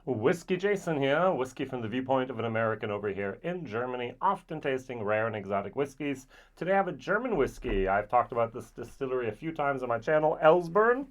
WhiskyJason here, whiskey from the viewpoint of an American over here in Germany, often tasting rare and exotic whiskeys. Today I have a German whiskey. I've talked about this distillery a few times on my channel, Elsburn,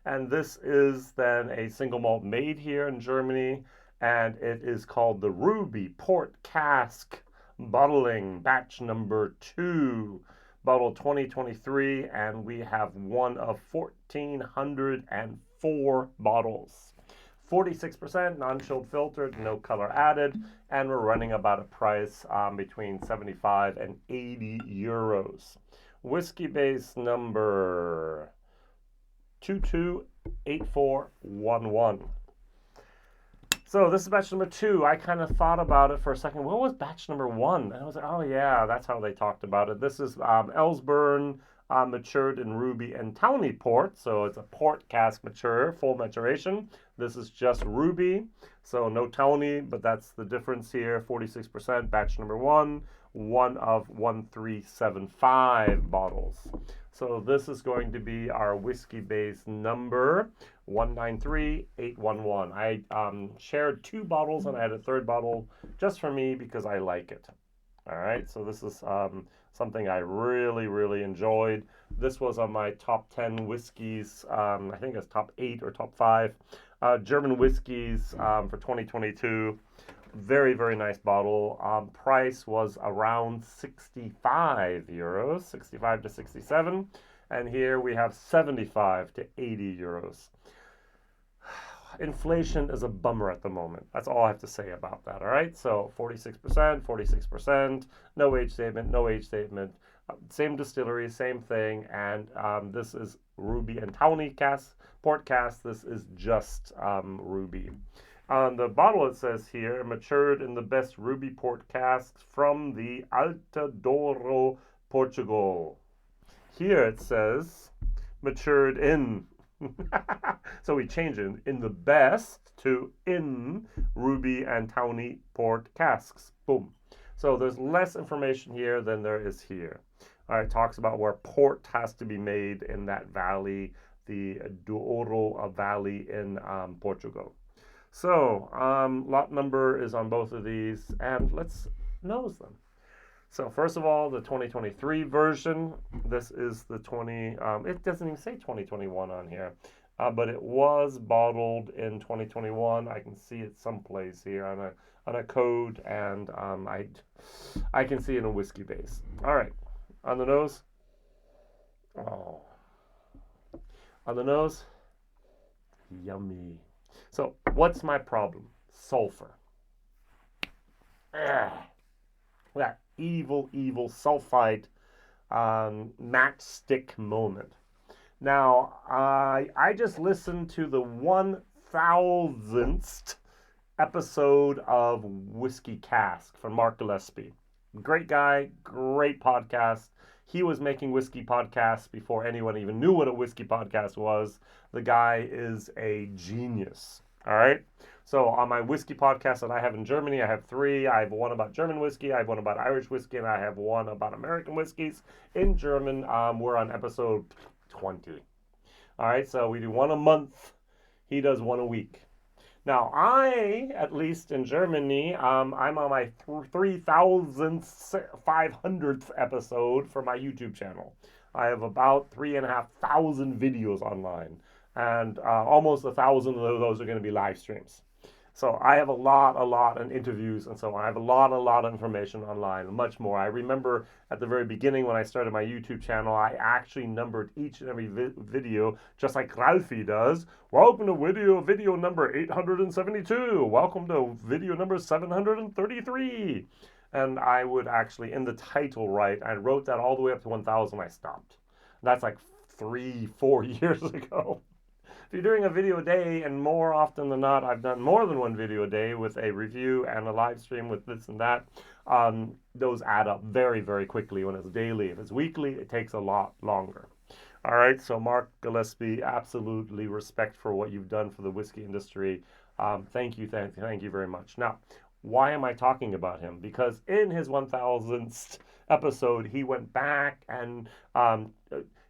and this is then a single malt made here in Germany, and it is called the Ruby Port Cask Bottling Batch number 2, bottle 2023, and we have one of 1,404 bottles. 46% non-chilled filtered, no color added, and we're running about a price between 75 and 80 euros. Whiskey base number 228411. So this is batch number 2. I kind of thought about it for a second. What was batch number 1? And I was like, oh yeah, that's how they talked about it. This is Elsburn, matured in ruby and tawny port, so it's a port cask mature, full maturation. This is just ruby, so no tawny, but that's the difference here. 46%, batch number 1, one of 1375 bottles. So this is going to be our whiskey base number 193811. I shared 2 bottles and I had a 3rd bottle just for me because I like it. All right, so this is something I really enjoyed. This was on my top 10 whiskeys. I think it's top 8 or top 5 German whiskeys for 2022. Very nice bottle. Price was around 65 euros, 65 to 67, and here we have 75 to 80 euros. Inflation is a bummer at the moment. That's all I have to say about that, all right? So 46%, no age statement, same distillery, same thing, and this is ruby and tawny cask, port cask. This is just ruby. On the bottle it says here, matured in the best ruby port casks from the Alta Douro, Portugal. Here it says, matured in so we change it in the best to in ruby and tawny port casks. Boom. So there's less information here than there is here. All right, it talks about where port has to be made in that valley, the Douro Valley in Portugal. So lot number is on both of these, and let's nose them. So first of all, the 2023 version. This is the it doesn't even say 2021 on here, but it was bottled in 2021. I can see it someplace here on a code, and I can see it in a whiskey base. All right, on the nose. Oh, on the nose. Yummy. So what's my problem? Sulfur. That evil sulfite matchstick moment. Now, I just listened to the 1000th episode of Whiskey Cask from Mark Gillespie. Great guy, great podcast. He was making whiskey podcasts before anyone even knew what a whiskey podcast was. The guy is a genius. All right. So on my whiskey podcast that I have in Germany, I have 3. I have one about German whiskey, I have one about Irish whiskey, and I have one about American whiskeys. In German, we're on episode 20. All right, so we do one a month. He does one a week. Now, at least in Germany, I'm on my 3,500th episode for my YouTube channel. I have about 3,500 videos online, and almost 1,000 of those are going to be live streams. So I have a lot of interviews, and so I have a lot of information online, much more. I remember at the very beginning when I started my YouTube channel, I actually numbered each and every video, just like Ralphie does. Welcome to video number 872. Welcome to video number 733. And I would actually, in the title, I wrote that all the way up to 1,000. I stopped. That's like 3-4 years ago. If you're doing a video a day, and more often than not, I've done more than one video a day with a review and a live stream with this and that, those add up very quickly when it's daily. If it's weekly, it takes a lot longer. All right, so Mark Gillespie, absolutely respect for what you've done for the whiskey industry. Thank you very much. Now, why am I talking about him? Because in his 1000th episode, he went back and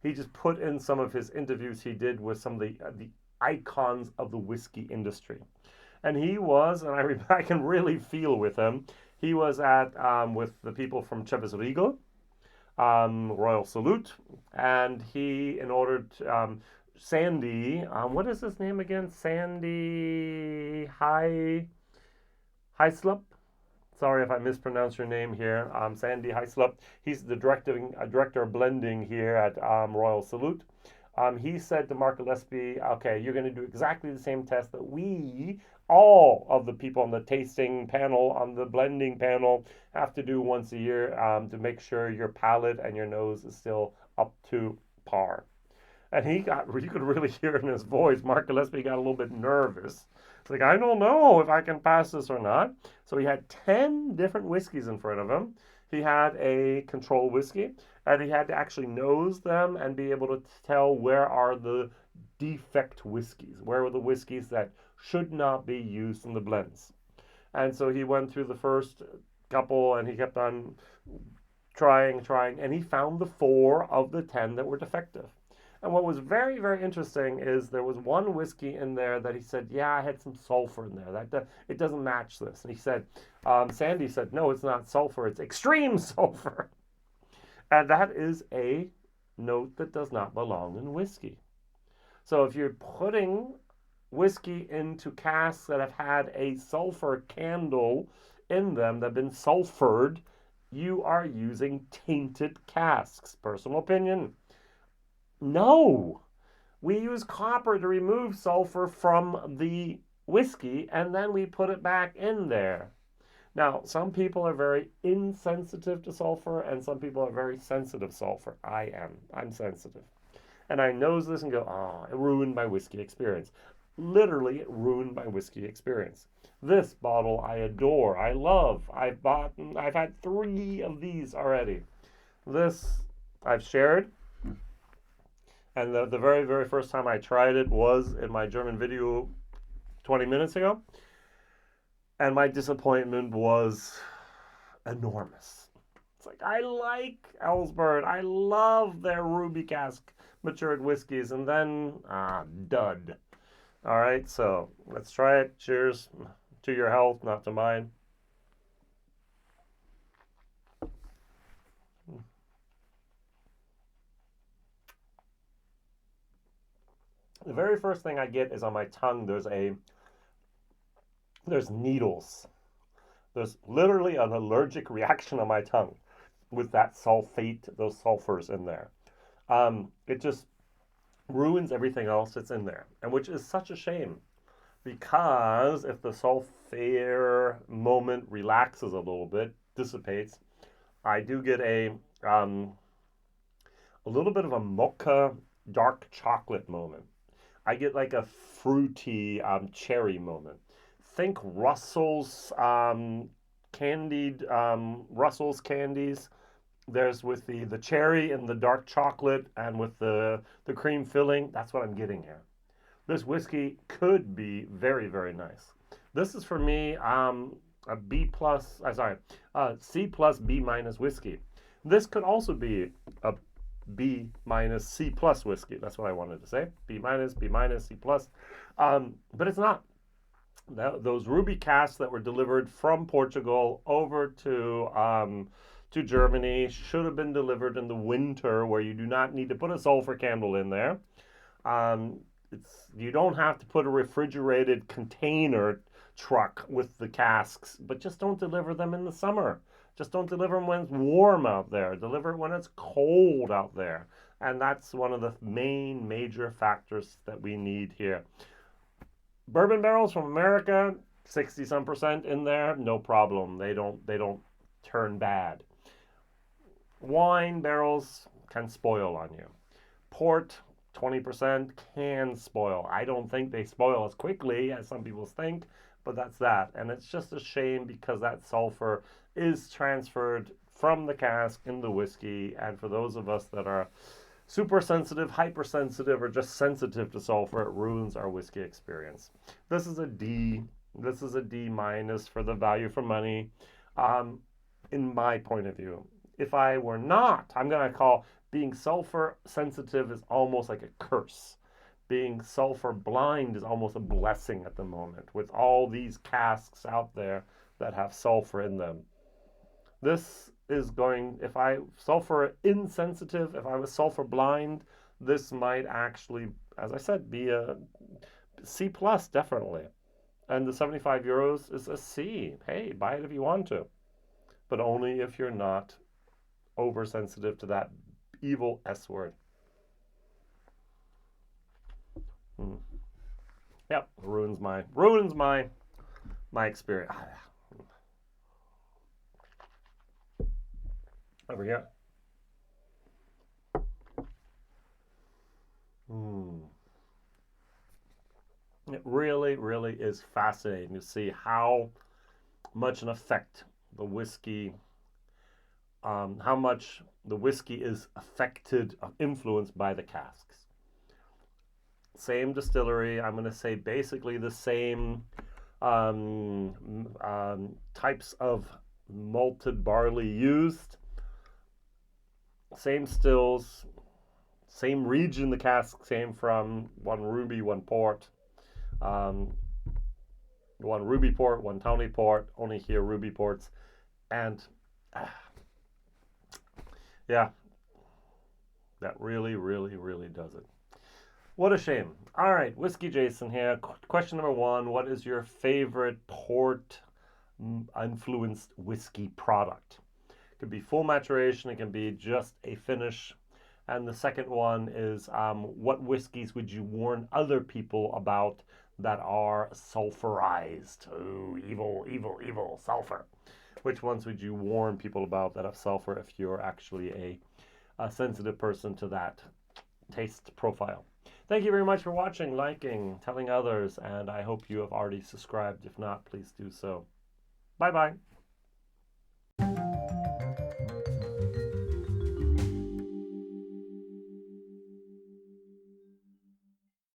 he just put in some of his interviews he did with some of the icons of the whiskey industry. And he was, and I can really feel with him. He was at with the people from Chevis Regal, Royal Salute, and he, in order to, Sandy, what is his name again? Sandy Hyslop. Sorry if I mispronounce your name here. Sandy Hyslop. He's the director of blending here at Royal Salute. He said to Mark Gillespie, okay, you're going to do exactly the same test that all of the people on the tasting panel, on the blending panel, have to do once a year to make sure your palate and your nose is still up to par. And you could really hear in his voice, Mark Gillespie got a little bit nervous. It's like, I don't know if I can pass this or not. So he had 10 different whiskeys in front of him. He had a control whiskey, and he had to actually nose them and be able to tell where are the defect whiskeys, where are the whiskeys that should not be used in the blends. And so he went through the first couple, and he kept on trying, and he found the 4 of the 10 that were defective. And what was very, very interesting is there was one whiskey in there that he said, yeah, I had some sulfur in there. It doesn't match this. And he said, Sandy said, no, it's not sulfur. It's extreme sulfur. And that is a note that does not belong in whiskey. So if you're putting whiskey into casks that have had a sulfur candle in them that have been sulfured, you are using tainted casks. Personal opinion. No, we use copper to remove sulfur from the whiskey, and then we put it back in there. Now, some people are very insensitive to sulfur, and some people are very sensitive to sulfur. I am. I'm sensitive. And I nose this and go, oh, it ruined my whiskey experience. Literally, it ruined my whiskey experience. This bottle I adore. I love. I've had 3 of these already. This I've shared. And the very, very first time I tried it was in my German video 20 minutes ago. And my disappointment was enormous. It's like, I like Elsburn. I love their ruby cask matured whiskeys. And then, dud. All right, so let's try it. Cheers to your health, not to mine. The very first thing I get is on my tongue, there's needles. There's literally an allergic reaction on my tongue with that sulfate, those sulfurs in there. It just ruins everything else that's in there, and which is such a shame, because if the sulfur moment relaxes a little bit, dissipates, I do get a little bit of a mocha dark chocolate moment. I get like a fruity cherry moment. Think Russell's candied Russell's candies. There's with the cherry and the dark chocolate and with the cream filling. That's what I'm getting here. This whiskey could be very, very nice. This is for me a B plus. C plus B minus whiskey. This could also be a B minus C plus whiskey. That's what I wanted to say. B minus, C plus. But it's not. Those ruby casks that were delivered from Portugal over to Germany should have been delivered in the winter, where you do not need to put a sulfur candle in there. You don't have to put a refrigerated container truck with the casks, but just don't deliver them in the summer. Just don't deliver them when it's warm out there. Deliver it when it's cold out there. And that's one of the main major factors that we need here. Bourbon barrels from America, 60-some% in there, no problem. They don't turn bad. Wine barrels can spoil on you. Port, 20% can spoil. I don't think they spoil as quickly as some people think, but that's that. And it's just a shame because that sulfur is transferred from the cask in the whiskey. And for those of us that are super sensitive, hypersensitive, or just sensitive to sulfur, it ruins our whiskey experience. This is a D. This is a D minus for the value for money, in my point of view. If I were not, I'm going to call being sulfur sensitive is almost like a curse, being sulfur blind is almost a blessing at the moment with all these casks out there that have sulfur in them. This is going, if I sulfur insensitive, if I was sulfur blind, this might actually, as I said, be a C plus definitely. And the 75 euros is a C. Hey, buy it if you want to, but only if you're not oversensitive to that evil S word. Yep, ruins my experience. Over here. It really, really is fascinating to see how much an effect the whiskey, how much the whiskey is affected, influenced by the casks. Same distillery, I'm going to say basically the same types of malted barley used, same stills, same region the cask came from, one ruby, one port. One ruby port, one tawny port, only here ruby ports, and yeah, that really, really, really does it. What a shame. All right, Whiskey Jason here. Question number 1, what is your favorite port influenced whiskey product? It could be full maturation, it can be just a finish. And the second one is what whiskeys would you warn other people about that are sulfurized? Oh, evil, evil, evil, sulfur. Which ones would you warn people about that have sulfur if you're actually a sensitive person to that taste profile? Thank you very much for watching, liking, telling others, and I hope you have already subscribed. If not, please do so. Bye-bye.